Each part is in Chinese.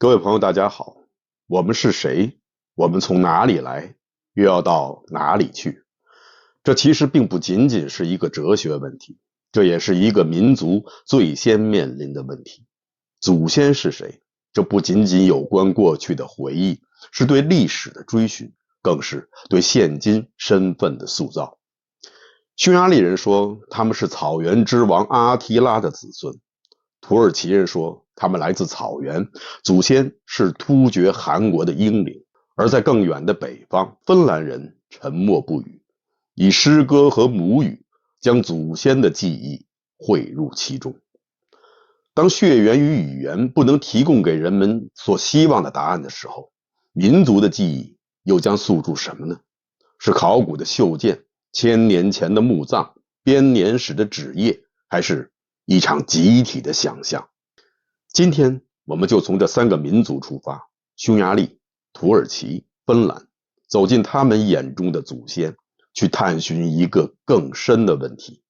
各位朋友，大家好。我们是谁？我们从哪里来？又要到哪里去？这其实并不仅仅是一个哲学问题，这也是一个民族最先面临的问题。祖先是谁？这不仅仅有关过去的回忆，是对历史的追寻，更是对现今身份的塑造。匈牙利人说他们是草原之王阿提拉的子孙，土耳其人说他们来自草原，祖先是突厥汗国的英灵。而在更远的北方，芬兰人沉默不语，以诗歌和母语将祖先的记忆汇入其中。当血缘与语言不能提供给人们所希望的答案的时候，民族的记忆又将诉诸什么呢？是考古的袖剑、1000年前的墓葬、编年史的纸页，还是一场集体的想象？今天我们就从这3个民族出发，匈牙利、土耳其、芬兰，走进他们眼中的祖先，去探寻一个更深的问题：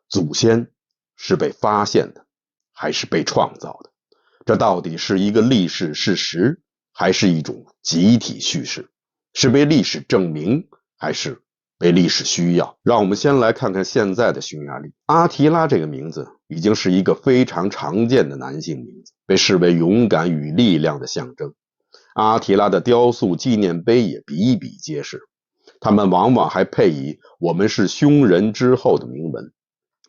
祖先是被发现的，还是被创造的？这到底是一个历史事实，还是一种集体叙事？是被历史证明，还是被历史需要？让我们先来看看现在的匈牙利。阿提拉这个名字已经是一个非常常见的男性名字，被视为勇敢与力量的象征。阿提拉的雕塑纪念碑也比比皆是，他们往往还配以我们是匈人之后的铭文。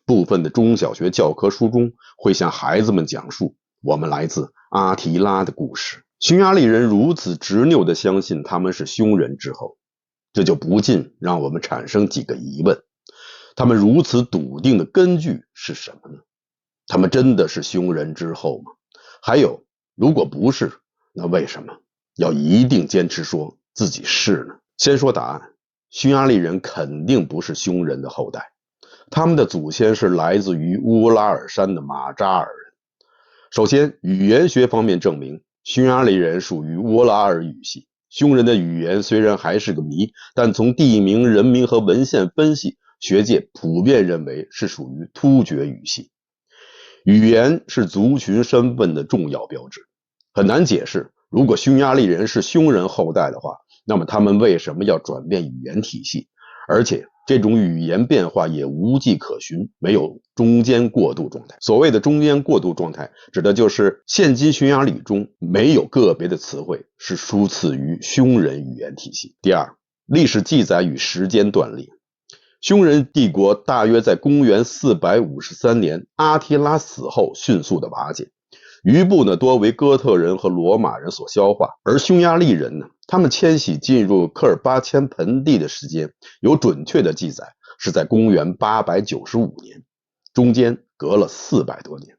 部分的中小学教科书中会向孩子们讲述我们来自阿提拉的故事。匈牙利人如此执拗地相信他们是匈人之后，这就不禁让我们产生几个疑问：他们如此笃定的根据是什么呢？他们真的是匈人之后吗？还有，如果不是，那为什么要一定坚持说自己是呢？先说答案，匈牙利人肯定不是匈人的后代，他们的祖先是来自于乌拉尔山的马扎尔人。首先，语言学方面证明，匈牙利人属于乌拉尔语系。匈人的语言虽然还是个谜，但从地名、人名和文献分析，学界普遍认为是属于突厥语系。语言是族群身份的重要标志，很难解释，如果匈牙利人是匈人后代的话，那么他们为什么要转变语言体系？而且这种语言变化也无迹可寻，没有中间过渡状态。所谓的中间过渡状态，指的就是现今匈牙利语中没有个别的词汇是输次于匈人语言体系。第二，历史记载与时间断裂。匈人帝国大约在公元453年阿提拉死后迅速的瓦解，余部呢多为哥特人和罗马人所消化，而匈牙利人呢，他们迁徙进入科尔巴阡盆地的时间有准确的记载是在公元895年，中间隔了400多年。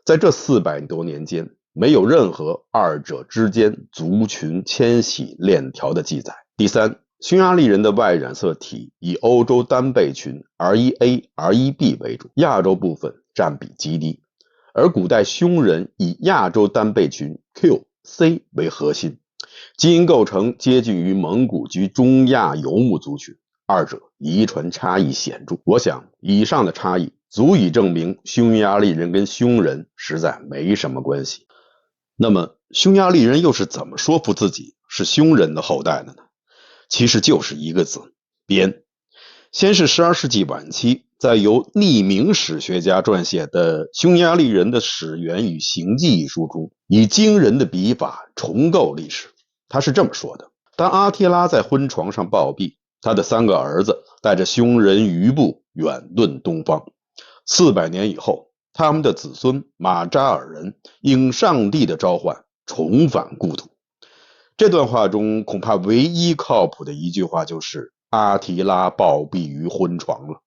在这400多年间，没有任何二者之间族群迁徙链条的记载。第三，匈牙利人的外染色体以欧洲单倍群 R1A、R1B 为主，亚洲部分占比极低，而古代匈人以亚洲单倍群 QC 为核心，基因构成接近于蒙古及中亚游牧族群，二者遗传差异显著。我想以上的差异足以证明匈牙利人跟匈人实在没什么关系。那么匈牙利人又是怎么说服自己是匈人的后代的呢？其实就是一个字：编。先是12世纪晚期，在由匿名史学家撰写的《匈牙利人的史源与行迹》一书中，以惊人的笔法重构历史。他是这么说的：当阿提拉在婚床上暴毙，他的3个儿子带着匈人余部远遁东方。400年以后，他们的子孙马扎尔人应上帝的召唤重返故土。这段话中恐怕唯一靠谱的一句话就是阿提拉暴毙于婚床了。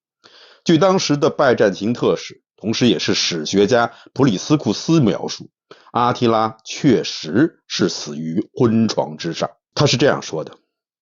据当时的拜占庭特使，同时也是史学家普里斯库斯描述，阿提拉确实是死于婚床之上。他是这样说的：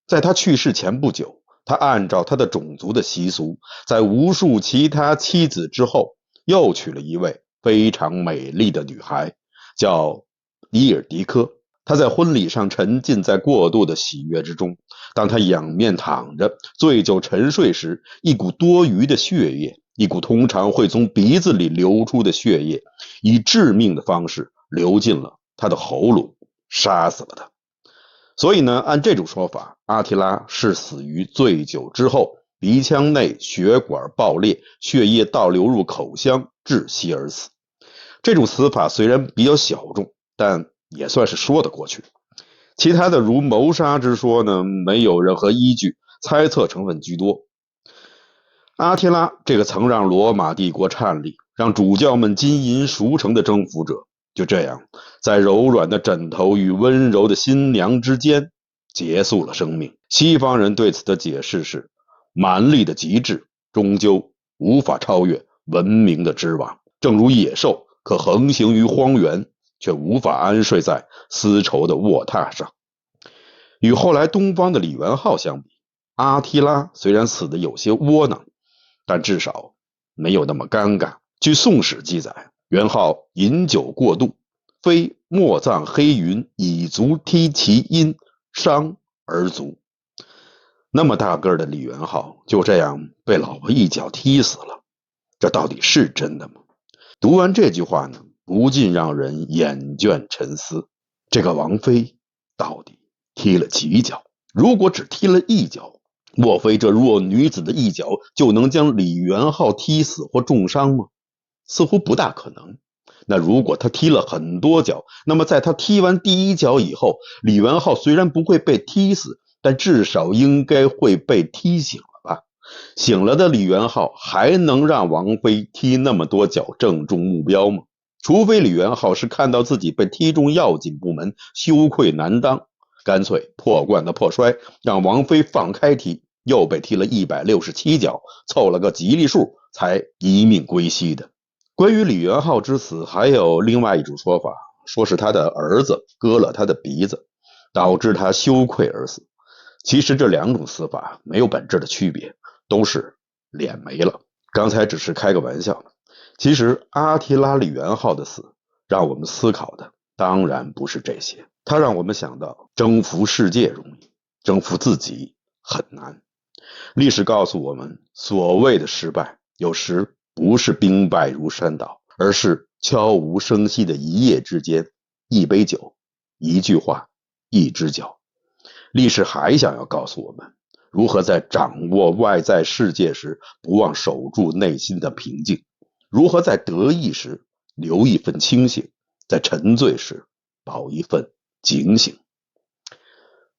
在他去世前不久，他按照他的种族的习俗，在无数其他妻子之后，又娶了一位非常美丽的女孩，叫伊尔迪科。他在婚礼上沉浸在过度的喜悦之中，当他仰面躺着醉酒沉睡时，一股多余的血液，一股通常会从鼻子里流出的血液，以致命的方式流进了他的喉咙，杀死了他。所以呢，按这种说法，阿提拉是死于醉酒之后，鼻腔内血管爆裂，血液倒流入口腔，窒息而死。这种死法虽然比较小众，但也算是说得过去。其他的如谋杀之说呢，没有任何依据，猜测成分居多。阿提拉这个曾让罗马帝国颤栗，让主教们金银赎成的征服者，就这样在柔软的枕头与温柔的新娘之间结束了生命。西方人对此的解释是，蛮力的极致终究无法超越文明的之王，正如野兽可横行于荒原，却无法安睡在丝绸的卧榻上。与后来东方的李元昊相比，阿提拉虽然死得有些窝囊，但至少没有那么尴尬。据《宋史》记载，元昊饮酒过度，非莫葬黑云，以足踢其阴，伤而卒。那么大个的李元昊就这样被老婆一脚踢死了，这到底是真的吗？读完这句话呢，不禁让人眼倦沉思，这个王妃到底踢了几脚？如果只踢了一脚，莫非这弱女子的一脚就能将李元昊踢死或重伤吗？似乎不大可能。那如果他踢了很多脚，那么在他踢完第一脚以后，李元昊虽然不会被踢死，但至少应该会被踢醒了吧？醒了的李元昊还能让王妃踢那么多脚正中目标吗？除非李元昊是看到自己被踢中要紧部门，羞愧难当，干脆破罐子破摔，让王妃放开踢，又被踢了167脚，凑了个吉利数，才一命归西的。关于李元昊之死，还有另外一种说法，说是他的儿子割了他的鼻子，导致他羞愧而死。其实这两种死法没有本质的区别，都是脸没了。刚才只是开个玩笑，其实阿提拉李元昊的死，让我们思考的当然不是这些，它让我们想到征服世界容易，征服自己很难。历史告诉我们，所谓的失败，有时不是兵败如山倒，而是悄无声息的一夜之间，一杯酒，一句话，一只脚。历史还想要告诉我们，如何在掌握外在世界时不忘守住内心的平静，如何在得意时留一份清醒，在沉醉时保一份警醒。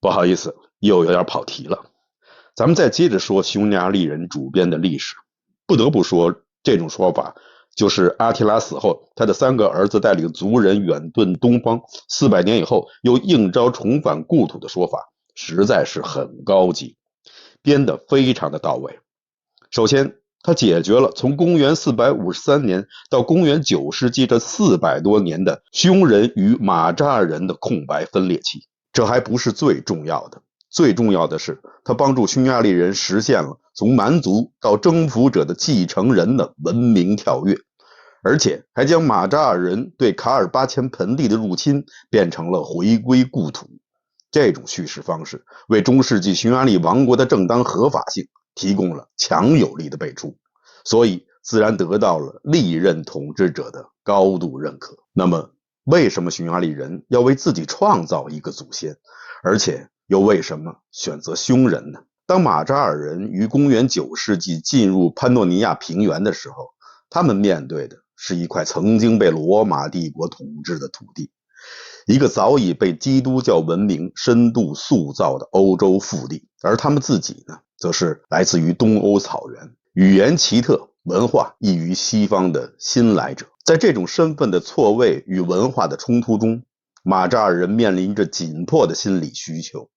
不好意思，又有点跑题了。咱们再接着说匈牙利人主编的历史。不得不说，这种说法就是阿提拉死后，他的3个儿子带领族人远遁东方，400年以后又应召重返故土的说法，实在是很高级，编得非常的到位。首先，他解决了从公元453年到公元9世纪这400多年的匈人与马扎尔人的空白分裂期。这还不是最重要的，最重要的是，他帮助匈牙利人实现了从蛮族到征服者的继承人的文明跳跃，而且还将马扎尔人对卡尔巴阡盆地的入侵变成了回归故土。这种叙事方式为中世纪匈牙利王国的正当合法性提供了强有力的背书，所以自然得到了历任统治者的高度认可。那么为什么匈牙利人要为自己创造一个祖先，而且又为什么选择匈人呢？当马扎尔人于公元9世纪进入潘诺尼亚平原的时候，他们面对的是一块曾经被罗马帝国统治的土地，一个早已被基督教文明深度塑造的欧洲腹地，而他们自己呢，则是来自于东欧草原，语言奇特，文化异于西方的新来者。在这种身份的错位与文化的冲突中，马扎尔人面临着紧迫的心理需求。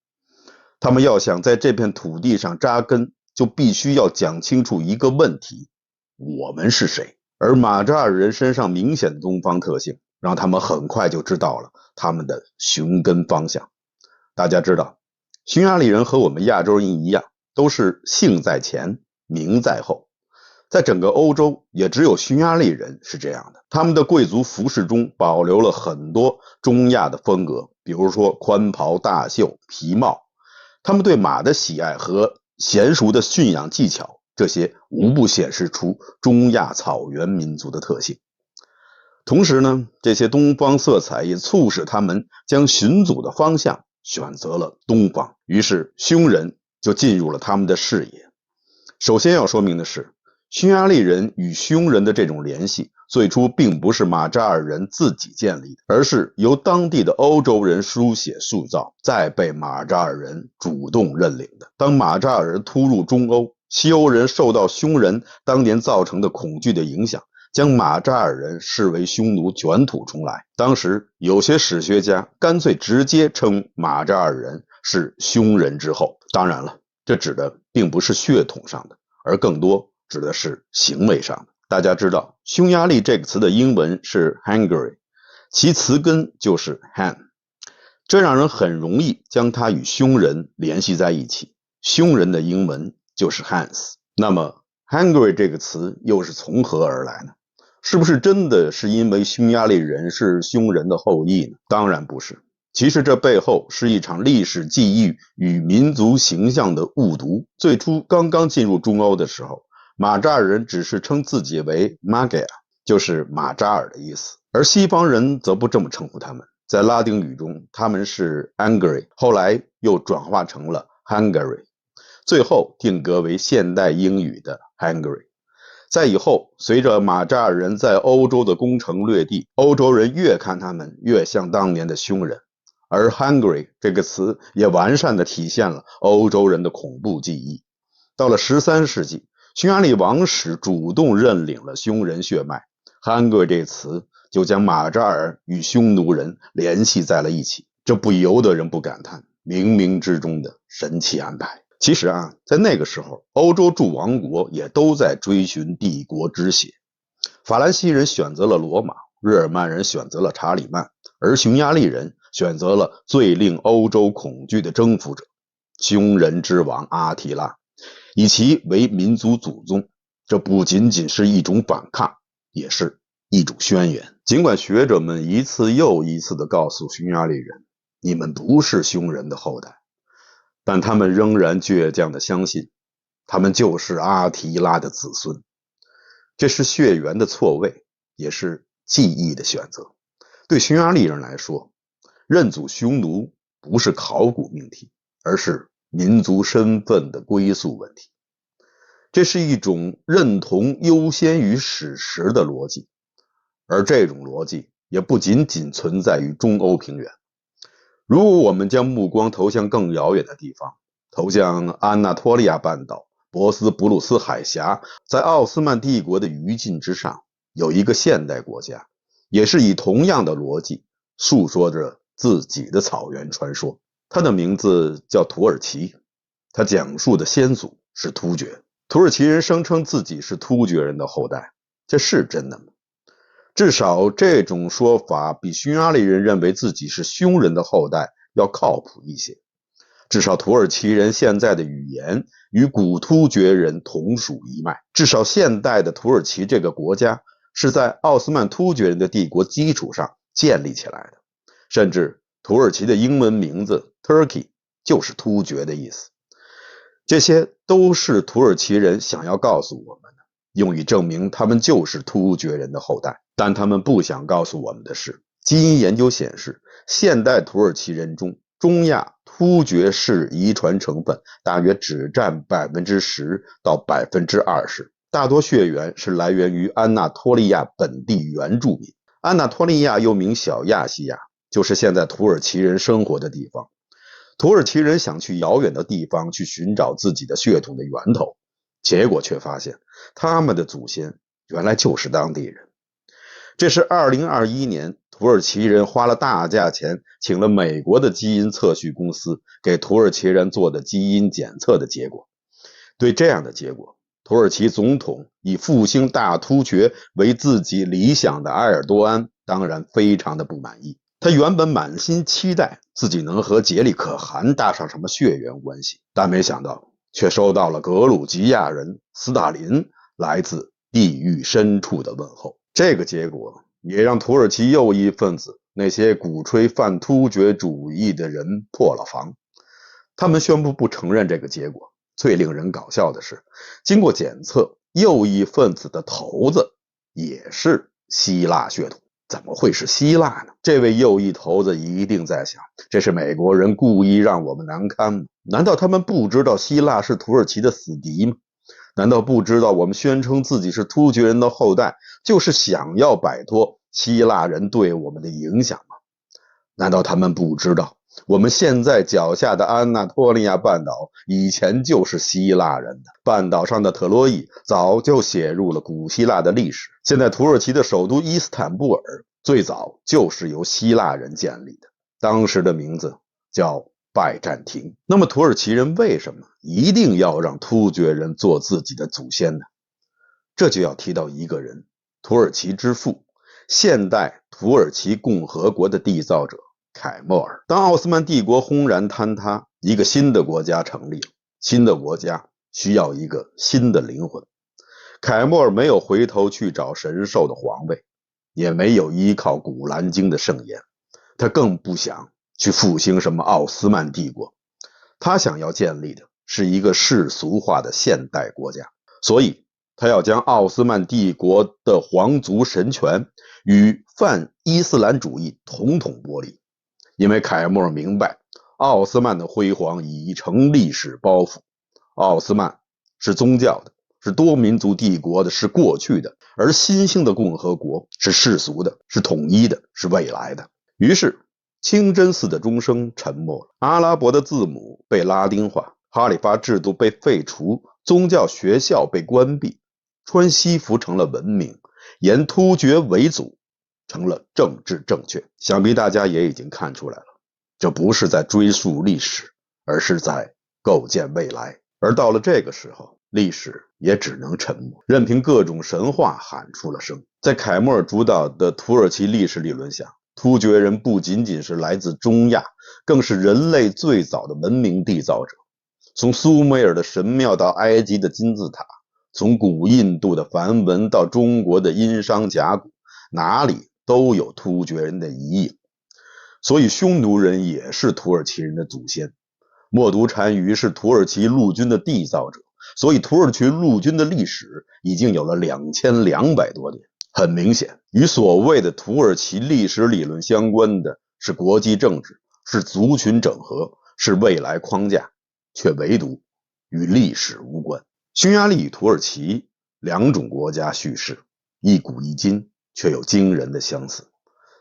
他们要想在这片土地上扎根，就必须要讲清楚一个问题：我们是谁？而马扎尔人身上明显的东方特性，让他们很快就知道了他们的寻根方向。大家知道，匈牙利人和我们亚洲人一样，都是姓在前，名在后。在整个欧洲，也只有匈牙利人是这样的。他们的贵族服饰中保留了很多中亚的风格，比如说宽袍大袖、皮帽。他们对马的喜爱和娴熟的驯养技巧，这些无不显示出中亚草原民族的特性。同时呢，这些东方色彩也促使他们将寻祖的方向选择了东方，于是匈人就进入了他们的视野。首先要说明的是，匈牙利人与匈人的这种联系最初并不是马扎尔人自己建立的，而是由当地的欧洲人书写塑造，再被马扎尔人主动认领的。当马扎尔人突入中欧，西欧人受到匈人当年造成的恐惧的影响，将马扎尔人视为匈奴，卷土重来。当时有些史学家干脆直接称马扎尔人是匈人之后，当然了，这指的并不是血统上的，而更多指的是行为上的。大家知道，匈牙利这个词的英文是 Hungary， 其词根就是 Han， 这让人很容易将它与匈人联系在一起。匈人的英文就是 Hans。 那么 Hungary 这个词又是从何而来呢？是不是真的是因为匈牙利人是匈人的后裔呢？当然不是。其实这背后是一场历史记忆与民族形象的误读。最初刚刚进入中欧的时候，马扎尔人只是称自己为 Magyar， 就是马扎尔的意思，而西方人则不这么称呼他们。在拉丁语中，他们是 Angry， 后来又转化成了 Hungary， 最后定格为现代英语的 Hungary。在以后，随着马扎尔人在欧洲的攻城略地，欧洲人越看他们越像当年的匈人，而 Hungary 这个词也完善地体现了欧洲人的恐怖记忆。到了13世纪，匈牙利王室主动认领了匈人血脉， Hungary 这词就将马扎尔与匈奴人联系在了一起，这不由得人不感叹冥冥之中的神奇安排。其实在那个时候，欧洲诸王国也都在追寻帝国之血。法兰西人选择了罗马，日耳曼人选择了查理曼，而匈牙利人选择了最令欧洲恐惧的征服者——匈人之王阿提拉，以其为民族祖宗。这不仅仅是一种反抗，也是一种宣言。尽管学者们一次又一次地告诉匈牙利人，你们不是匈人的后代，但他们仍然倔强地相信，他们就是阿提拉的子孙。这是血缘的错位，也是记忆的选择。对匈牙利人来说，认祖匈奴不是考古命题，而是民族身份的归宿问题。这是一种认同优先于史实的逻辑，而这种逻辑也不仅仅存在于中欧平原。如果我们将目光投向更遥远的地方，投向安纳托利亚半岛、博斯普鲁斯海峡，在奥斯曼帝国的余烬之上，有一个现代国家，也是以同样的逻辑诉说着自己的草原传说。它的名字叫土耳其，它讲述的先祖是突厥。土耳其人声称自己是突厥人的后代，这是真的吗？至少这种说法比匈牙利人认为自己是匈人的后代要靠谱一些。至少土耳其人现在的语言与古突厥人同属一脉，至少现代的土耳其这个国家是在奥斯曼突厥人的帝国基础上建立起来的，甚至土耳其的英文名字 Turkey 就是突厥的意思。这些都是土耳其人想要告诉我们的，用以证明他们就是突厥人的后代。但他们不想告诉我们的是，基因研究显示，现代土耳其人中中亚突厥氏遗传成分大约只占 10% 到 20%， 大多血缘是来源于安纳托利亚本地原住民。安纳托利亚又名小亚细亚，就是现在土耳其人生活的地方。土耳其人想去遥远的地方去寻找自己的血统的源头，结果却发现他们的祖先原来就是当地人。这是2021年土耳其人花了大价钱请了美国的基因测序公司给土耳其人做的基因检测的结果。对这样的结果，土耳其总统以复兴大突厥为自己理想的埃尔多安当然非常的不满意。他原本满心期待自己能和杰里可汗搭上什么血缘关系，但没想到却收到了格鲁吉亚人斯大林来自地狱深处的问候。这个结果也让土耳其右翼分子那些鼓吹泛突厥主义的人破了防，他们宣布不承认这个结果。最令人搞笑的是，经过检测，右翼分子的头子也是希腊血统。怎么会是希腊呢？这位右翼头子一定在想，这是美国人故意让我们难堪吗？难道他们不知道希腊是土耳其的死敌吗？难道不知道我们宣称自己是突厥人的后代，就是想要摆脱希腊人对我们的影响吗？难道他们不知道我们现在脚下的安纳托利亚半岛以前就是希腊人的？半岛上的特洛伊早就写入了古希腊的历史。现在土耳其的首都伊斯坦布尔最早就是由希腊人建立的，当时的名字叫拜占庭。那么土耳其人为什么一定要让突厥人做自己的祖先呢？这就要提到一个人，土耳其之父，现代土耳其共和国的缔造者凯末尔。当奥斯曼帝国轰然坍塌，一个新的国家成立了，新的国家需要一个新的灵魂。凯末尔没有回头去找神授的皇位，也没有依靠古兰经的圣言，他更不想去复兴什么奥斯曼帝国，他想要建立的是一个世俗化的现代国家。所以他要将奥斯曼帝国的皇族神权与泛伊斯兰主义统统剥离。因为凯末尔明白，奥斯曼的辉煌已成历史包袱，奥斯曼是宗教的，是多民族帝国的，是过去的，而新兴的共和国是世俗的，是统一的，是未来的。于是清真寺的钟声沉默了，阿拉伯的字母被拉丁化，哈里发制度被废除，宗教学校被关闭，穿西服成了文明，言突厥为祖成了政治正确。想必大家也已经看出来了，这不是在追溯历史，而是在构建未来。而到了这个时候，历史也只能沉默，任凭各种神话喊出了声。在凯末尔主导的土耳其历史理论下，突厥人不仅仅是来自中亚，更是人类最早的文明缔造者。从苏美尔的神庙到埃及的金字塔，从古印度的梵文到中国的殷商甲骨，哪里都有突厥人的遗影。所以匈奴人也是土耳其人的祖先，默读单于是土耳其陆军的缔造者，所以土耳其陆军的历史已经有了2200多年。很明显，与所谓的土耳其历史理论相关的是国际政治，是族群整合，是未来框架，却唯独与历史无关。匈牙利与土耳其两种国家叙事，一古一今，却有惊人的相似。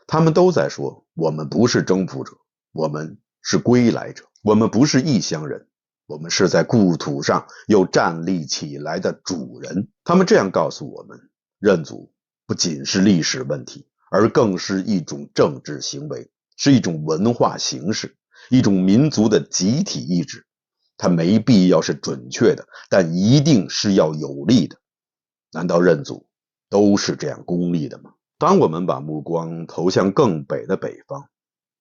他们都在说，我们不是征服者，我们是归来者，我们不是异乡人，我们是在故土上又站立起来的主人。他们这样告诉我们，认祖不仅是历史问题，而更是一种政治行为，是一种文化形式，一种民族的集体意志。它没必要是准确的，但一定是要有力的。难道认祖都是这样功利的吗？当我们把目光投向更北的北方，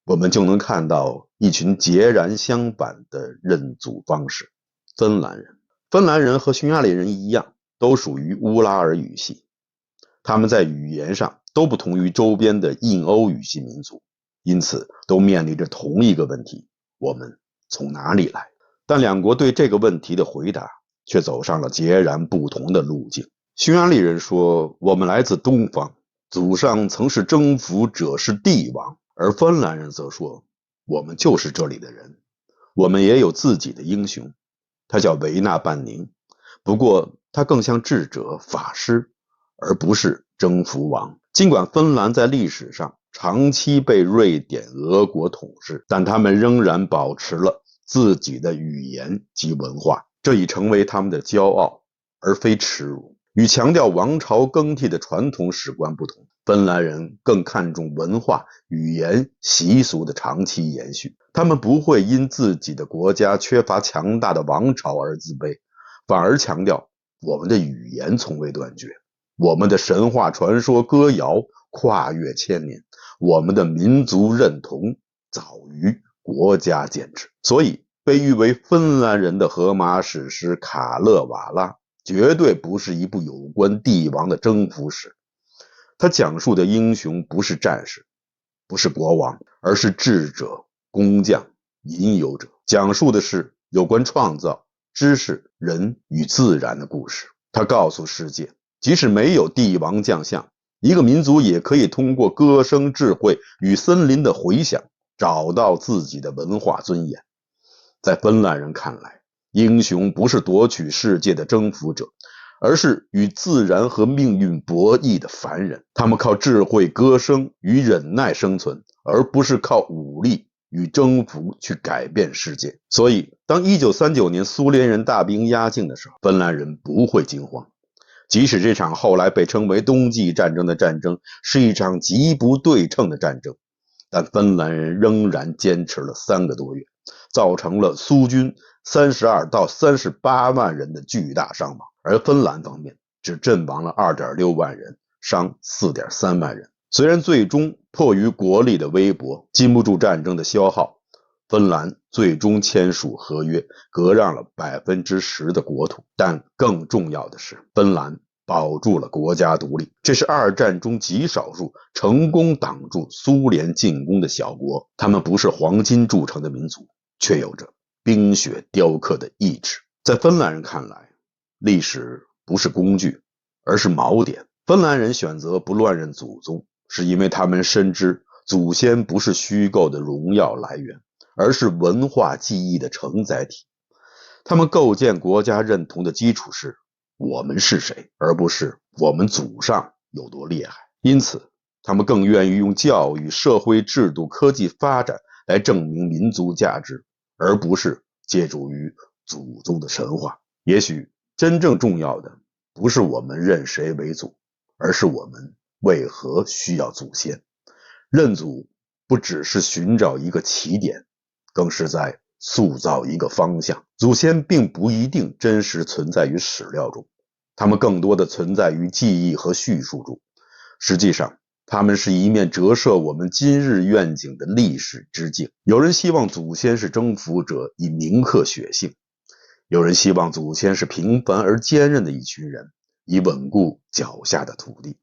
我们就能看到一群截然相反的认祖方式。芬兰人，芬兰人和匈牙利人一样，都属于乌拉尔语系，他们在语言上都不同于周边的印欧语系民族，因此都面临着同一个问题：我们从哪里来？但两国对这个问题的回答却走上了截然不同的路径。匈牙利人说，我们来自东方，祖上曾是征服者，是帝王。而芬兰人则说，我们就是这里的人，我们也有自己的英雄，他叫维纳半宁，不过他更像智者、法师，而不是征服王。尽管芬兰在历史上长期被瑞典、俄国统治，但他们仍然保持了自己的语言及文化，这已成为他们的骄傲，而非耻辱。与强调王朝更替的传统史观不同，芬兰人更看重文化、语言、习俗的长期延续。他们不会因自己的国家缺乏强大的王朝而自卑，反而强调我们的语言从未断绝，我们的神话传说歌谣跨越千年，我们的民族认同早于国家建制。所以被誉为芬兰人的荷马史诗《卡勒瓦拉》绝对不是一部有关帝王的征服史，他讲述的英雄不是战士，不是国王，而是智者、工匠、吟游者，讲述的是有关创造、知识、人与自然的故事。他告诉世界，即使没有帝王将相，一个民族也可以通过歌声、智慧与森林的回响，找到自己的文化尊严。在芬兰人看来，英雄不是夺取世界的征服者，而是与自然和命运博弈的凡人。他们靠智慧、歌声与忍耐生存，而不是靠武力与征服去改变世界。所以当1939年苏联人大兵压境的时候，芬兰人不会惊慌。即使这场后来被称为冬季战争的战争是一场极不对称的战争，但芬兰人仍然坚持了3个多月，造成了苏军32到38万人的巨大伤亡，而芬兰方面只阵亡了 2.6 万人，伤 4.3 万人。虽然最终迫于国力的微薄，经不住战争的消耗，芬兰最终签署合约，割让了 10% 的国土，但更重要的是，芬兰保住了国家独立。这是二战中极少数成功挡住苏联进攻的小国。他们不是黄金铸成的民族，却有着冰雪雕刻的意志。在芬兰人看来，历史不是工具，而是锚点。芬兰人选择不乱认祖宗，是因为他们深知祖先不是虚构的荣耀来源，而是文化记忆的承载体。他们构建国家认同的基础是我们是谁，而不是我们祖上有多厉害。因此他们更愿意用教育、社会制度、科技发展来证明民族价值，而不是借助于祖宗的神话。也许真正重要的不是我们认谁为祖，而是我们为何需要祖先。认祖不只是寻找一个起点，更是在塑造一个方向。祖先并不一定真实存在于史料中，他们更多的存在于记忆和叙述中。实际上，他们是一面折射我们今日愿景的历史之镜。有人希望祖先是征服者，以铭刻血性；有人希望祖先是平凡而坚韧的一群人，以稳固脚下的土地。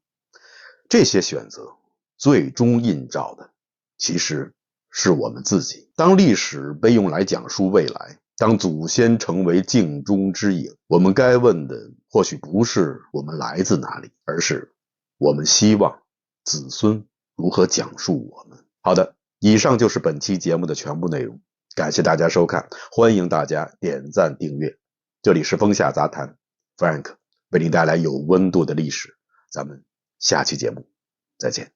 这些选择最终映照的其实是我们自己。当历史被用来讲述未来，当祖先成为镜中之影，我们该问的或许不是我们来自哪里，而是我们希望子孙如何讲述我们。好的，以上就是本期节目的全部内容，感谢大家收看，欢迎大家点赞订阅。这里是风下杂谈 Frank 为您带来有温度的历史，咱们下期节目再见。